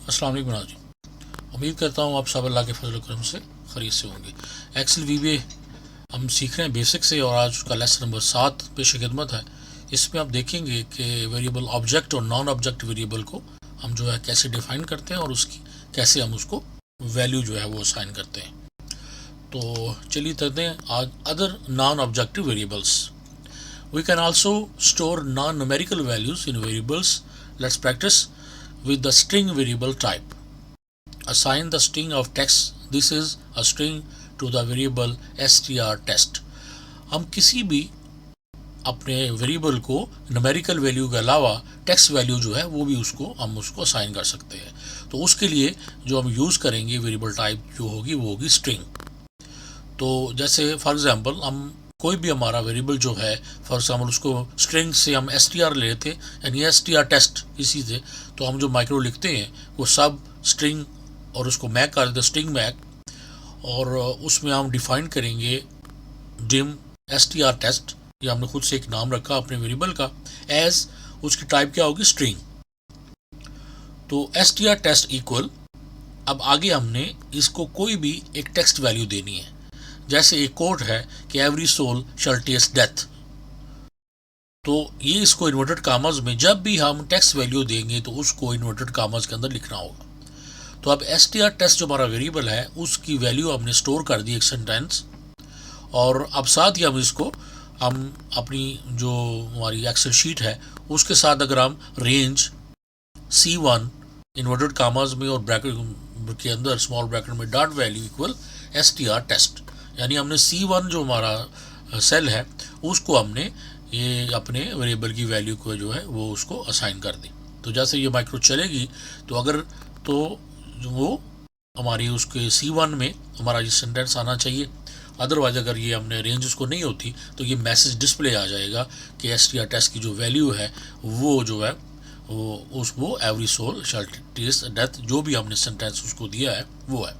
अस्सलाम वालेकुम नाज़रीन, उम्मीद करता हूँ आप सब अल्लाह के फजल करम से खरीद से होंगे। एक्सेल वीबीए हम सीख रहे हैं बेसिक से और आज उसका लेसन नंबर 7 पेश खिदमत है। इसमें आप देखेंगे कि वेरिएबल ऑब्जेक्ट और नॉन ऑब्जेक्ट वेरिएबल को हम जो है कैसे डिफाइन करते हैं और उसकी कैसे हम उसको वैल्यू जो है वो असाइन करते हैं। तो चलिए करते हैं आज other non objective variables. We can also store non numerical values in variables. Let's practice with the string variable type. Assign the string of text. This is a string to the variable strTest. हम किसी भी अपने variable को numerical value के अलावा text value जो है वो भी हम उसको असाइन कर सकते हैं। तो उसके लिए जो हम यूज़ करेंगे वेरिएबल टाइप जो होगी वो होगी स्ट्रिंग। तो जैसे फॉर एग्जांपल हम कोई भी हमारा वेरिएबल जो है, फॉर एग्जाम्पल उसको स्ट्रिंग से हम str ले लेते यानी strTest इसी से, तो हम जो माइक्रो लिखते हैं वो सब स्ट्रिंग और उसको मैक कर देते स्ट्रिंग मैक, और उसमें हम डिफाइन करेंगे डिम strTest। ये हमने खुद से एक नाम रखा अपने वेरिएबल का, एज उसकी टाइप क्या होगी स्ट्रिंग। तो strTest इक्वल, अब आगे हमने इसको कोई भी एक टेक्स्ट वैल्यू देनी है। जैसे एक कोड है कि एवरी सोल शैल टेस्ट डेथ, तो ये इसको इन्वर्टेड कामर्स में जब भी हम टेक्स्ट वैल्यू देंगे तो उसको इन्वर्टेड कामर्स के अंदर लिखना होगा। तो अब strTest जो हमारा वेरिएबल है उसकी वैल्यू हमने स्टोर कर दी एक सेंटेंस, और अब साथ ही हम अपनी जो हमारी एक्सेल शीट है उसके साथ अगर हम रेंज C1 इन्वर्टेड कामर्स में और ब्रैकेट के अंदर स्मॉल ब्रैकेट में डॉट वैल्यू इक्वल strTest, यानी हमने C1 जो हमारा सेल है उसको हमने ये अपने वेरिएबल की वैल्यू को जो है वो उसको असाइन कर दी। तो जैसे ये माइक्रो चलेगी तो वो हमारी उसके C1 में हमारा ये सेंटेंस आना चाहिए। अदरवाइज अगर ये हमने रेंज उसको नहीं होती तो ये मैसेज डिस्प्ले आ जाएगा कि strTest की जो वैल्यू है वो जो है वो एवरी सोल शैल टेस्ट डेथ, जो भी हमने सेंटेंस उसको दिया है वो है।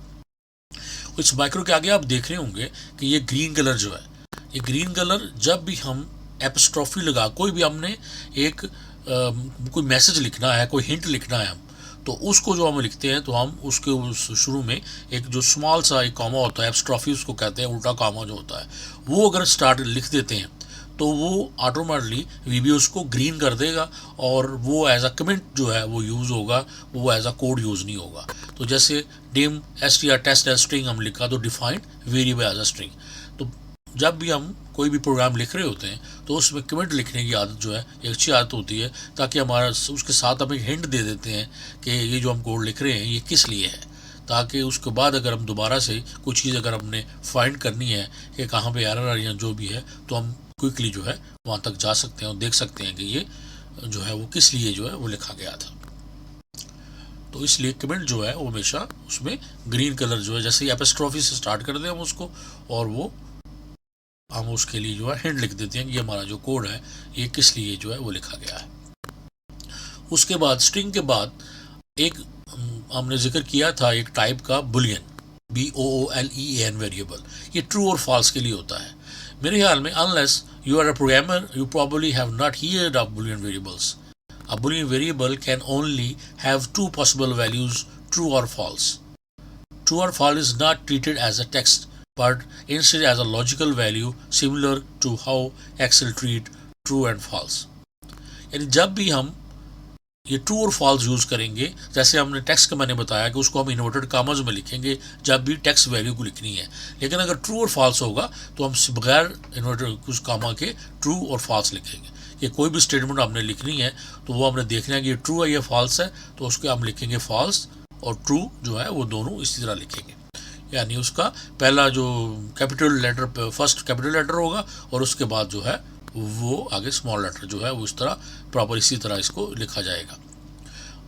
इस माइक्रो के आगे आप देख रहे होंगे कि ये ग्रीन कलर जो है, ये ग्रीन कलर जब भी हम एपस्ट्रॉफी लगा कोई भी हमने कोई मैसेज लिखना है, कोई हिंट लिखना है हम, तो उसको जो हम लिखते हैं तो हम उसके शुरू में एक जो स्मॉल सा एक कॉमा होता है, एपस्ट्रॉफी उसको कहते हैं, उल्टा कॉमा जो होता है, वो अगर स्टार्ट लिख देते हैं तो वो ऑटोमेटिकली वीबी उसको ग्रीन कर देगा और वो एज अ कमेंट जो है वो यूज़ होगा, वो एज अ कोड यूज़ नहीं होगा। तो जैसे डिम strTest एज स्ट्रिंग हम लिखा तो defined variable as a string. तो जब भी हम कोई भी प्रोग्राम लिख रहे होते हैं तो उसमें कमेंट लिखने की आदत जो है एक अच्छी आदत होती है, ताकि हमारा उसके साथ हम एक हिंट दे देते हैं कि ये जो हम कोड लिख रहे हैं ये किस लिए है, ताकि उसके बाद अगर हम दोबारा से कुछ चीज़ अगर हमने फाइंड करनी है कि कहाँ पे एरर या जो भी है तो हम क्विकली जो है वहाँ तक जा सकते हैं और देख सकते हैं कि ये जो है वो किस लिए जो है वो लिखा गया था। तो इसलिए कमेंट जो है वो हमेशा उसमें ग्रीन कलर जो है, जैसे ही एपस्ट्रॉफी से स्टार्ट कर दें हम उसको, और वो हम उसके लिए जो है हिंट लिख देते हैं कि ये हमारा जो कोड है ये किस लिए जो है वो लिखा गया है। उसके बाद स्ट्रिंग के बाद एक हमने जिक्र किया था एक टाइप का बुलियन, BOOLEAN वेरिएबल, ये ट्रू और फॉल्स के लिए होता है। मेरे ख्याल में unless you are a programmer, you probably have not heard of Boolean variables. A Boolean variable can only have two possible values, true or false. True or false is not treated as a text, but instead as a logical value similar to how Excel treat true and false. यानी जब भी हम ये true और false use करेंगे, जैसे हमने text का मैंने बताया कि उसको हम इन्वर्टेड कामर्स में लिखेंगे जब भी टेक्स्ट वैल्यू को लिखनी है, लेकिन अगर ट्रू और फॉल्स होगा तो हम बगैर इन्वर्टेड कुछ कामा के ट्रू और फॉल्स लिखेंगे। ये कोई भी स्टेटमेंट हमने लिखनी है तो वो हमने देखना है कि ये ट्रू है या फॉल्स है, तो उसके हम लिखेंगे फॉल्स, और ट्रू जो है वो दोनों इसी तरह लिखेंगे। यानी उसका पहला जो capital letter first capital letter होगा और उसके बाद जो है वो आगे स्मॉल लेटर जो है वो इस तरह प्रॉपर इसी तरह इसको लिखा जाएगा।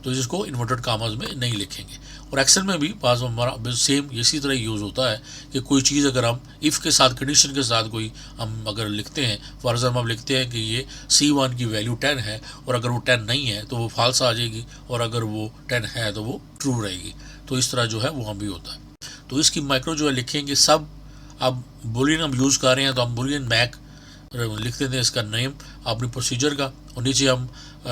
तो जिसको इन्वर्टेड कामर्स में नहीं लिखेंगे। और एक्सेल में भी पास हमारा सेम इसी तरह यूज़ होता है कि कोई चीज़ अगर हम इफ़ के साथ कंडीशन के साथ कोई हम अगर लिखते हैं, फॉर एग्जाम्पल हम लिखते हैं कि ये C1 की वैल्यू 10 है और अगर वो 10 नहीं है तो वो फॉल्स आ जाएगी, और अगर वो 10 है तो वो ट्रू रहेगी। तो इस तरह जो है वो हम भी होता है। तो इसकी माइक्रो जो है लिखेंगे सब। अब बुलियन हम यूज़ कर रहे हैं तो हम बुलियन मैक लिख देते हैं इसका नेम अपने प्रोसीजर का, और नीचे हम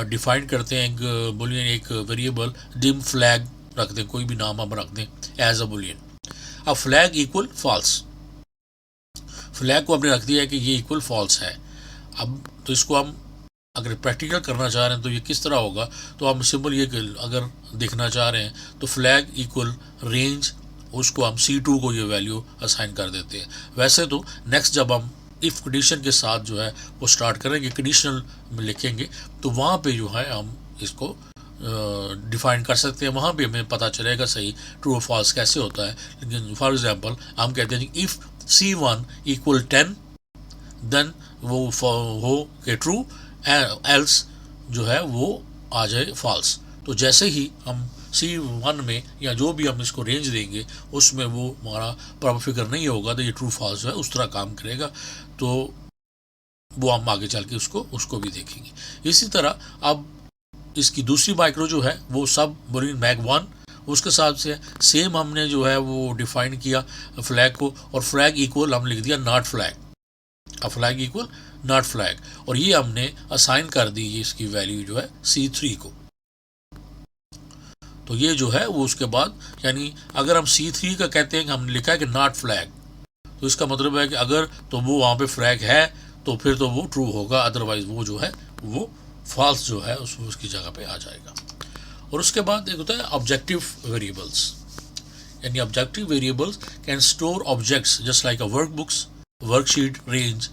डिफाइन करते हैं एक बुलियन एक वेरिएबल डिम फ्लैग रख दें, कोई भी नाम हम रख दें एज अ बुलियन। अब फ्लैग इक्वल फॉल्स, फ्लैग को हमने रख दिया है कि ये इक्वल फॉल्स है। अब तो इसको हम अगर प्रैक्टिकल करना चाह रहे हैं तो ये किस तरह होगा, तो हम सिंपल ये अगर देखना चाह रहे हैं तो फ्लैग इक्वल रेंज, उसको हम C2 को ये वैल्यू असाइन कर देते हैं। वैसे तो नेक्स्ट जब हम इफ़ कंडीशन के साथ जो है वो स्टार्ट करेंगे, कंडीशनल में लिखेंगे, तो वहाँ पे जो है हम इसको डिफाइन कर सकते हैं, वहाँ भी हमें पता चलेगा सही ट्रू और फॉल्स कैसे होता है। लेकिन फॉर एग्जांपल हम कहते हैं इफ़ C1 इक्वल 10 देन वो हो के ट्रू, एल्स जो है वो आ जाए फॉल्स। तो जैसे ही हम C1 में या जो भी हम इसको रेंज देंगे उसमें वो हमारा प्रॉपर फिगर नहीं होगा, तो ये ट्रू फॉल्स जो है उस तरह काम करेगा। तो वो हम आगे चल के उसको भी देखेंगे। इसी तरह अब इसकी दूसरी माइक्रो जो है वो सब बुलियन मैग1, उसके साथ से सेम हमने जो है वो डिफाइन किया फ्लैग को, और फ्लैग इक्वल हम लिख दिया नॉट फ्लैग, अब फ्लैग इक्वल नॉट फ्लैग, और ये हमने असाइन कर दी इसकी वैल्यू जो है C3 को। तो ये जो है वो उसके बाद, यानी अगर हम C3 का कहते हैं कि हमने लिखा है कि नॉट फ्लैग, तो इसका मतलब है कि अगर तो वो वहाँ पे फ्लैग है तो फिर तो वो ट्रू होगा, अदरवाइज वो जो है वो फॉल्स जो है उसकी जगह पे आ जाएगा। और उसके बाद एक होता है ऑब्जेक्टिव वेरिएबल्स, यानी objective variables can store objects just like a workbooks, worksheet, range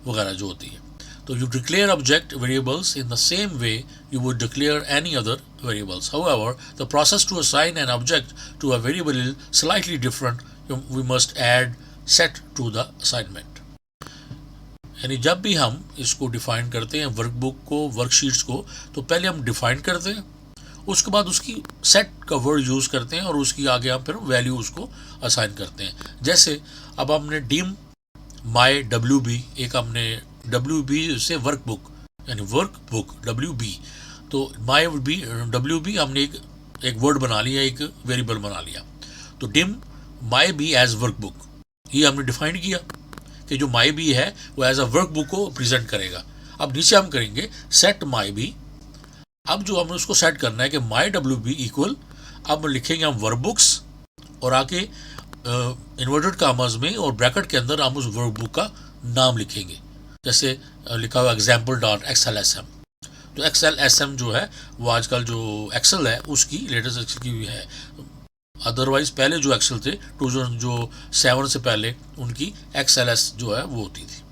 वगैरह जो होती है। तो you declare object variables in the same way you would declare any other variables. However, the process to assign an object to a variable is slightly different. We must add set to the assignment. यानी जब भी हम इसको define करते हैं workbook को, worksheets को, तो पहले हम डिफाइन करते हैं, उसके बाद उसकी सेट का वर्ड यूज़ करते हैं और उसकी आगे हम फिर वैल्यू उसको असाइन करते हैं। जैसे अब हमने डिम माई WB, एक हमने WB से वर्कबुक यानी वर्कबुक WB, तो माई WB हमने एक वर्ड बना लिया, एक वेरिएबल बना लिया। तो डिम माई बी एज वर्कबुक, ये हमने डिफाइन किया कि जो माई बी है वो एज अ वर्कबुक को प्रेजेंट करेगा। अब नीचे हम करेंगे सेट माई बी, अब जो हमें उसको सेट करना है कि माई WB इक्वल, अब लिखेंगे हम वर्कबुक्स और आके इन्वर्टेड कामर्स में और ब्रैकेट के अंदर हम उस वर्कबुक का नाम लिखेंगे। जैसे लिखा हुआ example.xlsm, तो XLSM जो है वो आजकल जो एक्सेल है उसकी लेटेस्ट एक्सेल की भी है, अदरवाइज पहले जो एक्सेल थे 2007 से पहले उनकी XLS जो है वो होती थी,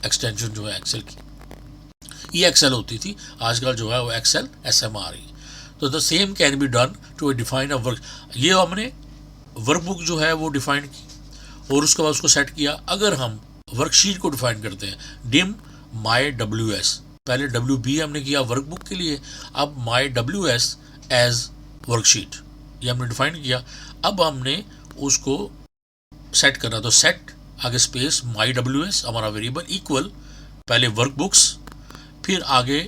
एक्सटेंशन जो है एक्सेल की EXL होती थी, आजकल जो है वो XLSM आ रही है। तो the same can be done to define a work, ये हमने वर्कबुक जो है वो डिफाइन की और उसके बाद उसको सेट किया। अगर हम वर्कशीट को डिफाइन करते हैं डिम माई WS, पहले WB हमने किया वर्कबुक के लिए, अब माई WS एज वर्कशीट ये हमने डिफाइन किया। अब हमने उसको सेट करना, तो सेट आगे स्पेस माई WS हमारा वेरिएबल इक्वल पहले वर्कबुक्स, फिर आगे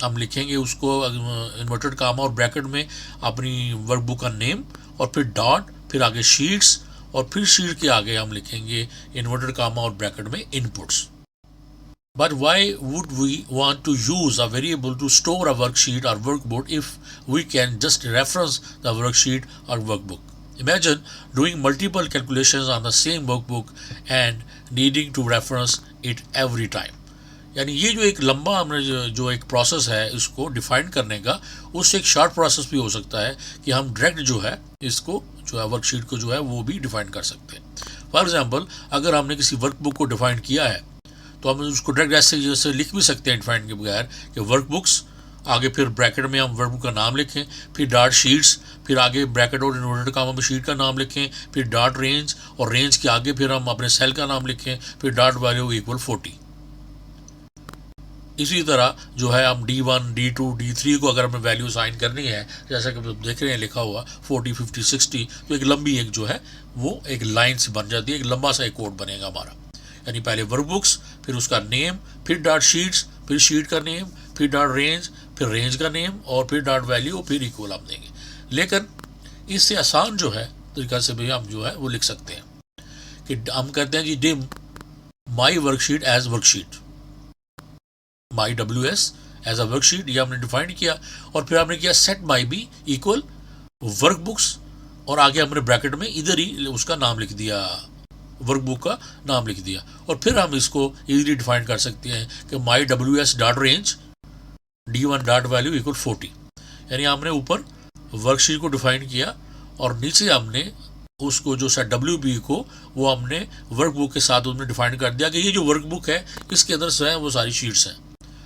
हम लिखेंगे उसको इन्वर्टेड कामा और ब्रैकेट में अपनी वर्कबुक का नेम, और फिर डॉट, फिर आगे शीट्स, और फिर शीट के आगे हम लिखेंगे इन्वर्टेड कामा और ब्रैकेट में inputs. But why would we want to use a variable to store a worksheet or workbook if we can just reference the worksheet or workbook? Imagine doing multiple calculations on the same workbook and needing to reference it every time. यानी ये जो एक लंबा हमने जो एक process है इसको डिफाइन करने का, उससे एक शॉर्ट प्रोसेस भी हो सकता है कि हम डायरेक्ट जो है इसको जो है वर्कशीट को जो है वो भी डिफाइन कर सकते हैं। फॉर एग्जांपल अगर हमने किसी वर्कबुक को डिफाइन किया है तो हम उसको डायरेक्ट ऐसे जैसे लिख भी सकते हैं डिफाइन के बगैर कि वर्कबुक्स, आगे फिर ब्रैकेट में हम वर्कबुक का नाम लिखें, फिर डॉट शीट्स, फिर आगे ब्रैकेट और इन्वर्टेड कामा में शीट का नाम लिखें, फिर डॉट रेंज, और रेंज के आगे फिर हम अपने सेल का नाम लिखें, फिर डॉट वैल्यू इक्वल 40। इसी तरह जो है हम D1, D2, D3 को अगर हमें वैल्यू साइन करनी है, जैसा कि आप देख रहे हैं लिखा हुआ 40, 50, 60, तो एक लंबी एक जो है वो एक लाइन से बन जाती है, एक लंबा सा एक कोड बनेगा हमारा। यानी पहले वर्कबुक्स, फिर उसका नेम, फिर डॉट शीट्स, फिर शीट का नेम, फिर डॉट रेंज, फिर रेंज का नेम, और फिर डॉट वैल्यू, फिर इक्वल हम देंगे। लेकिन इससे आसान जो है तरीका से भी हम जो है वो लिख सकते हैं कि हम कहते हैं जी dim my worksheet as worksheet, my WS as a worksheet, ये हमने डिफाइन किया, और फिर हमने किया set my B equal workbooks और आगे हमने ब्रैकेट में इधर ही उसका नाम लिख दिया, वर्कबुक का नाम लिख दिया। और फिर हम इसको इजीली डिफाइन कर सकते हैं कि my W S dot range D1 dot value equal 40, यानी हमने ऊपर वर्कशीट को डिफाइन किया और नीचे हमने उसको जो सेट WB को वो हमने वर्कबुक के साथ उसमें डिफाइन कर दिया कि ये जो वर्कबुक है इसके अंदर जो है वो सारी शीट्स हैं।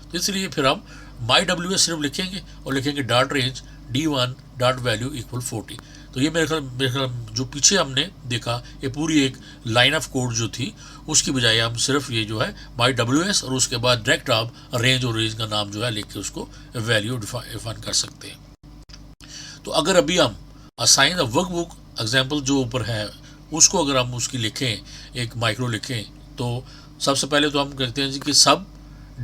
तो इसलिए फिर हम माई WS सिर्फ लिखेंगे और लिखेंगे dot range D1 dot value equal 40। तो ये मेरे ख्याल जो पीछे हमने देखा ये पूरी एक लाइन ऑफ कोड जो थी उसकी बजाय हम सिर्फ ये जो है माई WS और उसके बाद डायरेक्ट आप रेंज और रेंज का नाम जो है लिख के उसको वैल्यू डिफाइन कर सकते हैं। तो अगर अभी हम असाइन द वर्कबुक एग्जाम्पल जो ऊपर है उसको अगर हम उसकी लिखें, एक माइक्रो लिखें, तो सबसे पहले तो हम कहते हैं कि सब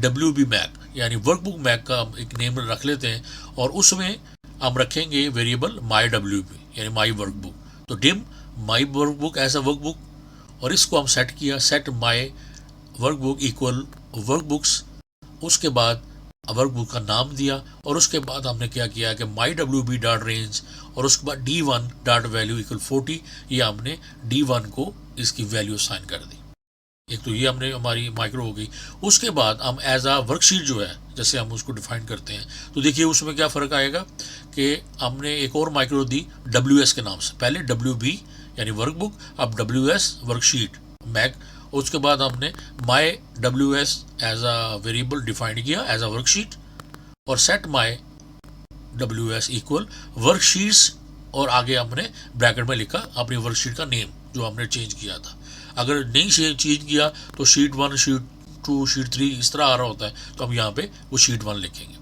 WB मैक यानी वर्कबुक मैक का हम एक नेम रख लेते हैं और उसमें हम रखेंगे वेरिएबल माई WB यानी माई वर्कबुक। तो dim my workbook as a workbook और इसको हम सेट किया, set my workbook equal workbooks, उसके बाद वर्कबुक का नाम दिया और उसके बाद हमने क्या किया कि माई WB डॉट रेंज और उसके बाद D1 डॉट वैल्यू इक्वल 40, ये हमने D1 को इसकी वैल्यू साइन कर दी। एक तो ये हमने हमारी माइक्रो हो गई। उसके बाद हम एज आ वर्कशीट जो है जैसे हम उसको डिफाइन करते हैं तो देखिए उसमें क्या फ़र्क आएगा कि हमने एक और माइक्रो दी WS के नाम से, पहले WB यानी वर्कबुक, अब WS वर्कशीट मैक, उसके बाद हमने my WS as a variable define किया एज अ वर्कशीट और set my WS equal worksheets और आगे हमने ब्रैकेट में लिखा अपनी वर्कशीट का नेम जो हमने चेंज किया था। अगर नहीं चेंज किया तो शीट 1, शीट 2, शीट 3 इस तरह आ रहा होता है तो हम यहाँ पे वो शीट 1 लिखेंगे।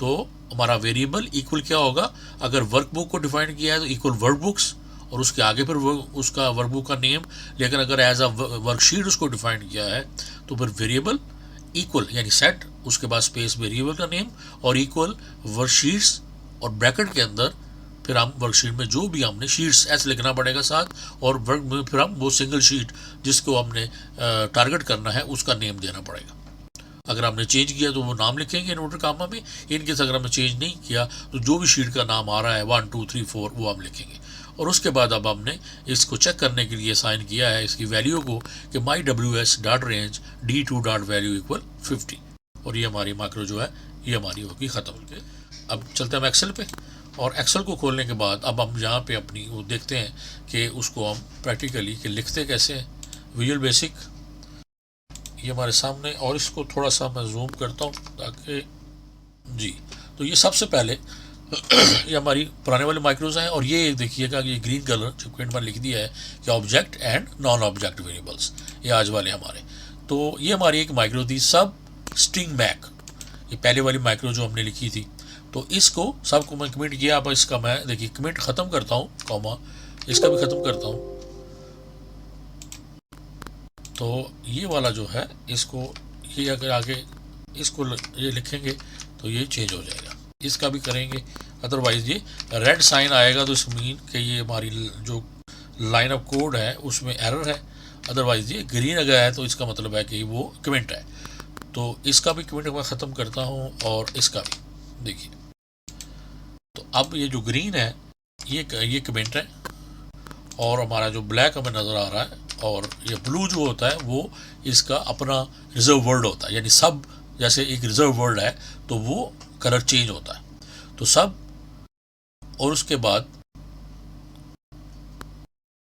तो हमारा वेरिएबल इक्वल क्या होगा, अगर वर्कबुक को डिफाइन किया है तो इक्वल वर्कबुक्स और उसके आगे फिर उसका वर्कबुक का नेम, लेकिन अगर एज अ वर्कशीट उसको डिफाइन किया है तो फिर वेरिएबल इक्वल यानी सेट उसके बाद स्पेस वेरिएबल का नेम और इक्वल वर्कशीट्स और ब्रैकेट के अंदर फिर हम वर्कशीट में जो भी हमने शीट्स ऐसे लिखना पड़ेगा साथ और वर्क में फिर हम वो सिंगल शीट जिसको हमने टारगेट करना है उसका नेम देना पड़ेगा। अगर हमने चेंज किया तो वो नाम लिखेंगे इन्वर्टर कामा में, इनकेस अगर हमने चेंज नहीं किया तो जो भी शीट का नाम आ रहा है 1 2 3 4 वो हम लिखेंगे। और उसके बाद अब हमने इसको चेक करने के लिए साइन किया है इसकी वैल्यू को कि माई WS dot range D2 dot value equal 50 और ये हमारी माइक्रो जो है ये हमारी होगी ख़त्म। अब चलते हैं हम एक्सेल पे और एक्सेल को खोलने के बाद अब हम यहाँ पे अपनी वो देखते हैं कि उसको हम प्रैक्टिकली कि लिखते कैसे हैं। विजुअल बेसिक ये हमारे सामने और इसको थोड़ा सा मैं जूम करता हूँ ताकि जी, तो ये सबसे पहले ये हमारी पुराने वाले माइक्रोज हैं और ये देखिएगा कि ये ग्रीन कलर जो प्रिंट में लिख दिया है कि object and non object variables, ये आज वाले हमारे। तो ये हमारी एक माइक्रो थी सब स्ट्रिंग मैक, ये पहले वाली माइक्रो जो हमने लिखी थी। तो इसको सबको मैं कमेंट किया, अब इसका मैं देखिए कमेंट ख़त्म करता हूँ, कॉमा इसका भी ख़त्म करता हूँ। तो ये वाला जो है इसको ये अगर आगे इसको ये लिखेंगे तो ये चेंज हो जाएगा, इसका भी करेंगे, अदरवाइज़ ये रेड साइन आएगा तो इस मीन कि ये हमारी जो लाइन ऑफ कोड है उसमें एरर है, अदरवाइज़ ये ग्रीन अगर है तो इसका मतलब है कि वो कमेंट है। तो इसका भी कमेंट मैं ख़त्म करता हूँ और इसका भी देखिए। तो अब ये जो ग्रीन है ये कमेंट है और हमारा जो ब्लैक हमें नज़र आ रहा है और ये ब्लू जो होता है वो इसका अपना रिजर्व वर्ड होता है, यानी सब जैसे एक रिजर्व वर्ड है तो वो कलर चेंज होता है। तो सब और उसके बाद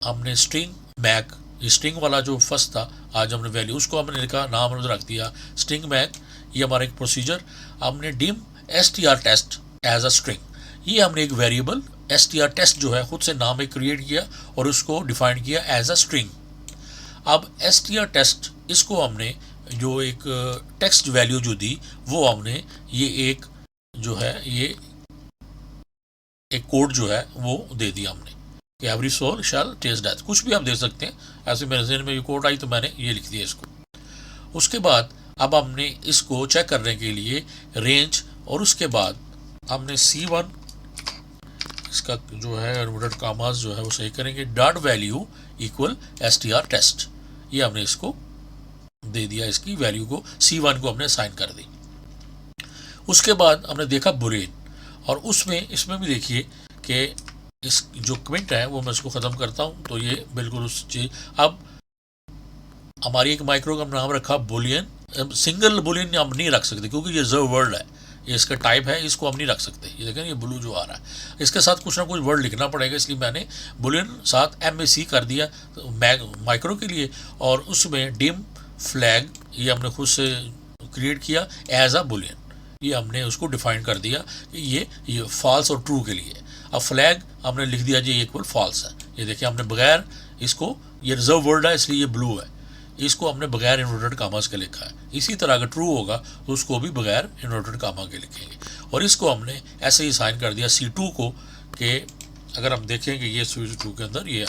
हमने स्ट्रिंग मैक, ये स्ट्रिंग वाला जो फर्स्ट था आज हमने वैल्यू उसको हमने लिखा, नाम हमने रख दिया स्ट्रिंग मैक। ये हमारा एक प्रोसीजर, हमने dim str test as a string, ये हमने एक वेरिएबल str टेस्ट जो है खुद से नाम एक क्रिएट किया और उसको डिफाइन किया एज अ स्ट्रिंग। अब str टेस्ट इसको हमने जो एक टेक्स्ट वैल्यू जो दी वो हमने ये एक जो है ये एक कोड जो है वो दे दिया हमने कि एवरी सोल शैल टेस्ट डेथ, कुछ भी आप दे सकते हैं। ऐसे मेरे जहन में ये कोड आई तो मैंने ये लिख दिया इसको। उसके बाद अब हमने इसको चेक करने के लिए रेंज और उसके बाद हमने C1 इसका जो है इन्वर्टेड कामास जो है वो सही करेंगे, dot value equal str test, ये हमने इसको दे दिया, इसकी वैल्यू को C1 को हमने असाइन कर दी। उसके बाद हमने देखा बुलियन और उसमें इसमें भी देखिए कि इस जो कमेंट है वो मैं इसको ख़त्म करता हूँ। तो ये बिल्कुल उस चीज़। अब हमारी एक माइक्रो का नाम रखा बुलियन। सिंगल बुलियन हम नहीं रख सकते क्योंकि ये रिजर्व वर्ड है, ये इसका टाइप है, इसको हम नहीं रख सकते। ये देखें, ये ब्लू जो आ रहा है इसके साथ कुछ ना कुछ वर्ड लिखना पड़ेगा, इसलिए मैंने बुलियन साथ MAC कर दिया माइक्रो के लिए। और उसमें डिम फ्लैग ये हमने खुद से क्रिएट किया एज अ बुलियन, ये हमने उसको डिफाइन कर दिया कि ये फॉल्स और ट्रू के लिए। अब फ्लैग हमने लिख दिया जी इक्वल फॉल्स है। ये देखिए हमने बगैर इसको, ये रिजर्व वर्ड है इसलिए ये ब्लू है, इसको हमने बगैर इन्वर्टेड कामास के लिखा है। इसी तरह अगर ट्रू होगा तो उसको भी बगैर इन्वर्टेड कामा के लिखेंगे। और इसको हमने ऐसे ही साइन कर दिया C2 को कि अगर हम देखेंगे ये C2 के अंदर ये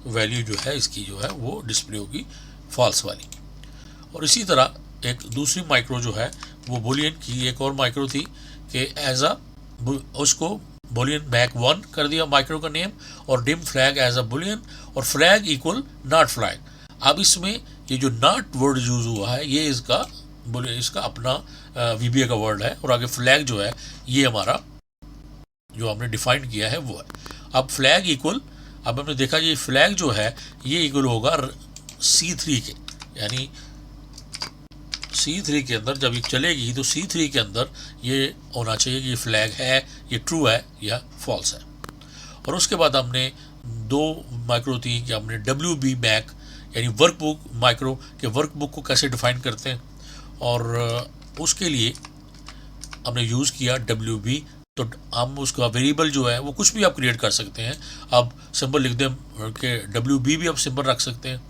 वैल्यू जो है इसकी जो है वो डिस्प्ले होगी फॉल्स वाली। और इसी तरह एक दूसरी माइक्रो जो है वो बुलियन की एक और माइक्रो थी कि एज अ, उसको बुलियन बैक 1 कर दिया माइक्रो का नेम, और dim flag as a boolean, और फ्लैग इक्वल नॉट फ्लैग। अब इसमें ये जो नॉट वर्ड यूज हुआ है ये इसका अपना VBA का वर्ड है, और आगे फ्लैग जो है ये हमारा जो हमने डिफाइन किया है वो है। अब फ्लैग इक्वल, अब हमने देखा ये फ्लैग जो है ये इक्वल होगा C3 के, यानी C3 के अंदर जब ये चलेगी तो C3 के अंदर ये होना चाहिए कि ये फ्लैग है, ये ट्रू है या फॉल्स है। और उसके बाद हमने दो माइक्रो थी कि हमने WB बैक यानी वर्कबुक माइक्रो के वर्कबुक को कैसे डिफाइन करते हैं, और उसके लिए हमने यूज़ किया WB। तो हम उसका वेरिएबल जो है वो कुछ भी आप क्रिएट कर सकते हैं। अब सिंबल लिख दें कि WB भी आप सिंबल रख सकते हैं,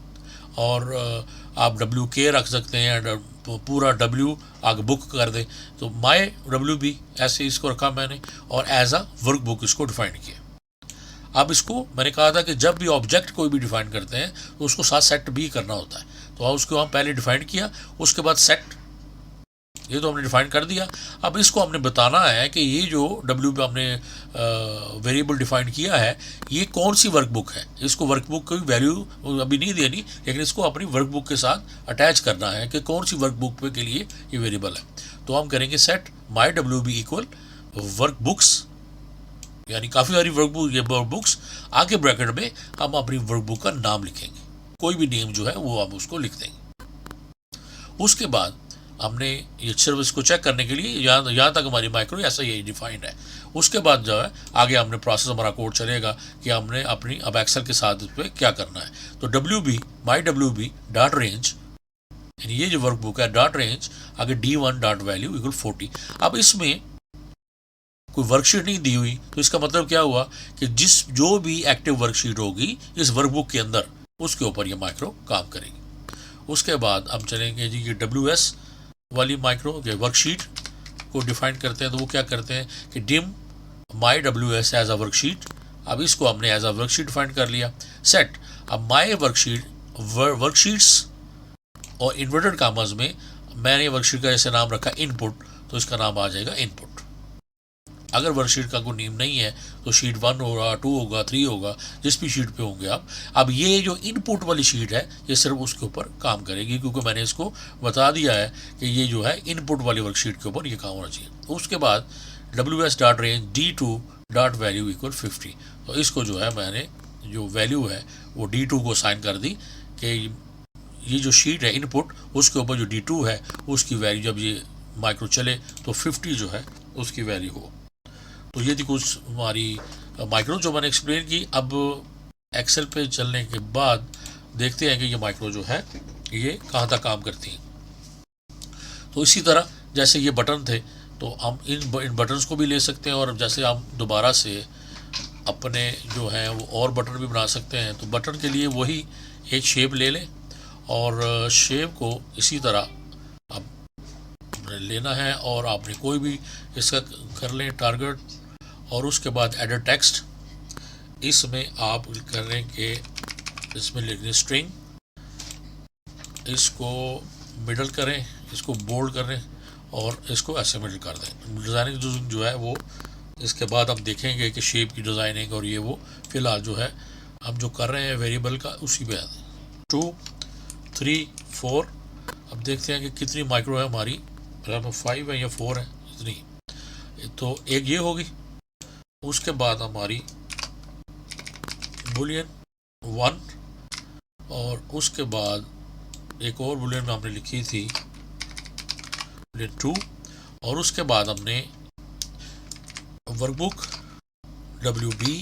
और आप WK रख सकते हैं, पूरा W आगे बुक कर दें तो माई WB ऐसे इसको रखा मैंने, और एज अ वर्कबुक इसको डिफाइन किया। अब इसको मैंने कहा था कि जब भी ऑब्जेक्ट कोई भी डिफाइन करते हैं तो उसको साथ सेट भी करना होता है, तो उसको हम पहले डिफाइन किया, उसके बाद सेट, ये तो हमने डिफाइन कर दिया। अब इसको हमने बताना है कि ये जो WB हमने वेरिएबल डिफाइन किया है ये कौन सी वर्कबुक है। इसको वर्कबुक की वैल्यू अभी नहीं देनी, लेकिन इसको अपनी वर्कबुक के साथ अटैच करना है कि कौन सी वर्कबुक पे के लिए ये वेरिएबल है। तो हम करेंगे सेट माई WB इक्वल वर्कबुक्स, यानी काफ़ी सारी वर्कबुक, ये वर्कबुक्स आगे ब्रैकेट में हम अपनी वर्कबुक का नाम लिखेंगे, कोई भी नेम जो है वो हम उसको लिख देंगे। उसके बाद हमने ये सिर्फ इसको चेक करने के लिए यहाँ तक हमारी माइक्रो ऐसा ही डिफाइंड है। उसके बाद जो है आगे हमने प्रोसेस हमारा कोड चलेगा कि हमने अपनी अब एक्सेल के साथ इस पर क्या करना है। तो WB माई WB डॉट रेंज, यानी ये जो वर्कबुक है डॉट रेंज आगे D1 डॉट वैल्यू इक्वल 40। अब इसमें कोई वर्कशीट नहीं दी हुई, तो इसका मतलब क्या हुआ कि जो भी एक्टिव वर्कशीट होगी इस वर्कबुक के अंदर उसके ऊपर ये माइक्रो काम करेगी। उसके बाद हम चलेंगे जी ये WS वाली माइक्रो के वर्कशीट को डिफाइन करते हैं। तो वो क्या करते हैं कि dim my WS as a worksheet, अब इसको हमने एज अ वर्कशीट डिफाइन कर लिया। सेट अब माई वर्कशीट्स और इन्वर्टेड कामर्स में मैंने वर्कशीट का जैसे नाम रखा इनपुट, तो इसका नाम आ जाएगा इनपुट। अगर वर्कशीट का कोई नेम नहीं है तो शीट 1 होगा, 2 होगा, 3 होगा, जिस भी शीट पे होंगे आप। अब ये जो इनपुट वाली शीट है ये सिर्फ उसके ऊपर काम करेगी, क्योंकि मैंने इसको बता दिया है कि ये जो है इनपुट वाली वर्कशीट के ऊपर ये काम होना चाहिए। तो उसके बाद WS dot range D2 dot value equal 50। तो इसको जो है मैंने जो वैल्यू है वो D2 को साइन कर दी कि ये जो शीट है इनपुट उसके ऊपर जो D2 है उसकी वैल्यू जब ये माइक्रो चले तो 50 जो है उसकी वैल्यू हो। तो ये थी कुछ हमारी माइक्रो जो मैंने एक्सप्लेन की। अब एक्सेल पे चलने के बाद देखते हैं कि ये माइक्रो जो है ये कहाँ तक काम करती हैं। तो इसी तरह जैसे ये बटन थे तो हम इन बटन्स को भी ले सकते हैं, और जैसे हम दोबारा से अपने जो हैं वो और बटन भी बना सकते हैं। तो बटन के लिए वही एक शेप ले लें, और शेप को इसी तरह अब लेना है, और आपने कोई भी इसका कर लें टारगेट, और उसके बाद एडिट टेक्स्ट, इसमें आप करें कि इसमें लिखनी स्ट्रिंग, इसको मिडल करें, इसको बोल्ड करें और इसको ऐसे मिडल कर दें। डिज़ाइनिंग जो है वो इसके बाद हम देखेंगे कि शेप की डिज़ाइनिंग और ये वो फ़िलहाल जो है हम जो कर रहे हैं वेरिएबल का उसी पे आते हैं। 2 3 4 अब देखते हैं कि कितनी माइक्रो है हमारी, 5 है या 4 है, इतनी। तो एक ये होगी। उसके बाद हमारी बुलियन 1 और उसके बाद एक और बुलियन में हमने लिखी थी बुलियन 2 और उसके बाद हमने वर्कबुक WB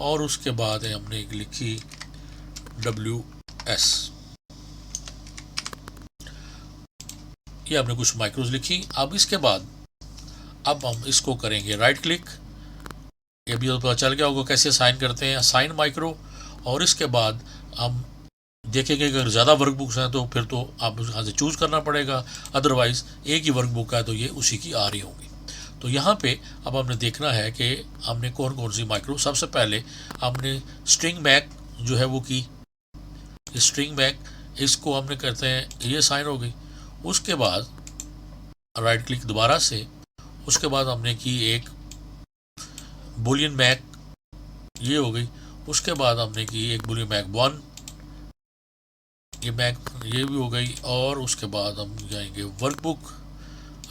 और उसके बाद हमने एक लिखी WS। ये हमने कुछ माइक्रोज लिखी। अब इसके बाद अब हम इसको करेंगे राइट क्लिक। ये भी पता चल गया होगा कैसे असाइन करते हैं, असाइन माइक्रो। और इसके बाद हम देखेंगे कि अगर ज़्यादा वर्कबुक्स हैं तो फिर तो आप यहाँ से चूज़ करना पड़ेगा, अदरवाइज़ एक ही वर्कबुक है तो ये उसी की आ रही होंगी। तो यहाँ पे अब हमने देखना है कि हमने कौन कौन सी माइक्रो। सबसे पहले हमने स्ट्रिंग मैक जो है वो की, स्ट्रिंग मैक इसको हमने करते हैं, ये साइन हो गई। उसके बाद राइट क्लिक दोबारा से, उसके बाद हमने की एक बुलियन मैक, ये हो गई। उसके बाद हमने की एक बुलियन मैक 1, ये मैक ये भी हो गई। और उसके बाद हम जाएंगे वर्कबुक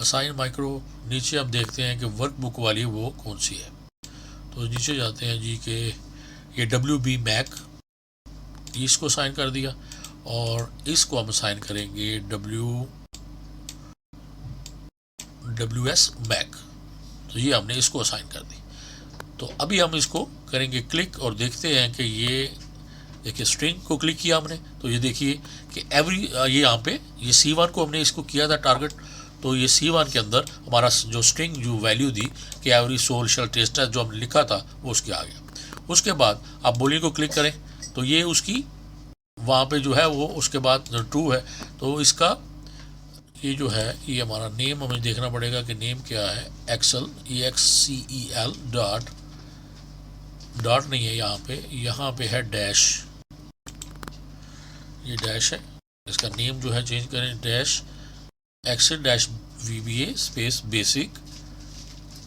असाइन माइक्रो। नीचे आप देखते हैं कि वर्कबुक वाली वो कौन सी है, तो नीचे जाते हैं जी कि ये WB मैक, इसको साइन कर दिया। और इसको हम साइन करेंगे WS मैक, तो ये हमने इसको असाइन कर दी। तो अभी हम इसको करेंगे क्लिक और देखते हैं कि ये देखिए स्ट्रिंग को क्लिक किया हमने, तो ये देखिए कि ये यहाँ पे ये C1 को हमने इसको किया था टारगेट। तो ये C1 के अंदर हमारा जो स्ट्रिंग जो वैल्यू दी कि एवरी सोल शैल टेस्ट जो हमने लिखा था वो उसके आ गया। उसके बाद आप बुलियन को क्लिक करें तो ये उसकी वहाँ पे जो है वो उसके बाद ट्रू है। तो इसका ये जो है ये हमारा नेम हमें देखना पड़ेगा कि नेम क्या है। एक्सेल EXCEL डॉट नहीं है यहाँ पे है डैश, ये डैश है। इसका नेम जो है चेंज करें, dash excel dash VBA space basic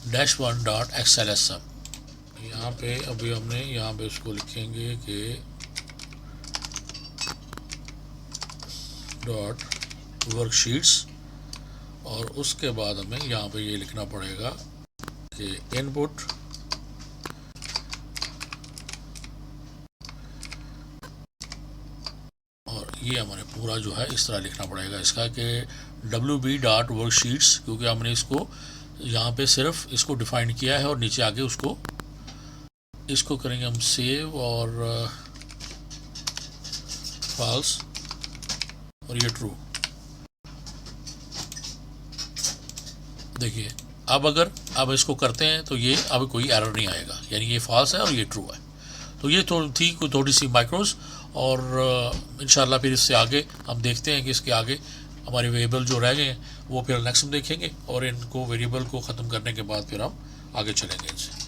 dash 1 dot XLSM। यहाँ पे अभी हमने यहाँ पे उसको लिखेंगे कि डॉट वर्कशीट्स। और उसके बाद हमें यहाँ पे ये लिखना पड़ेगा कि इनपुट ये हमारे पूरा जो है इस तरह लिखना पड़ेगा इसका कि WB डॉट वर्कशीट्स, क्योंकि हमने इसको यहाँ पे सिर्फ इसको डिफाइन किया है और नीचे आगे इसको करेंगे हम सेव और फॉल्स और ये ट्रू। देखिए अब इसको करते हैं तो ये अब कोई एरर नहीं आएगा, यानी ये फॉल्स है और ये ट्रू है। तो ये थोड़ी सी माइक्रोज। और इंशाल्लाह फिर इससे आगे हम देखते हैं कि इसके आगे हमारे वेरिएबल जो रह गए हैं वो फिर नेक्स्ट में देखेंगे और इनको वेरिएबल को ख़त्म करने के बाद फिर हम आगे चलेंगे इनसे।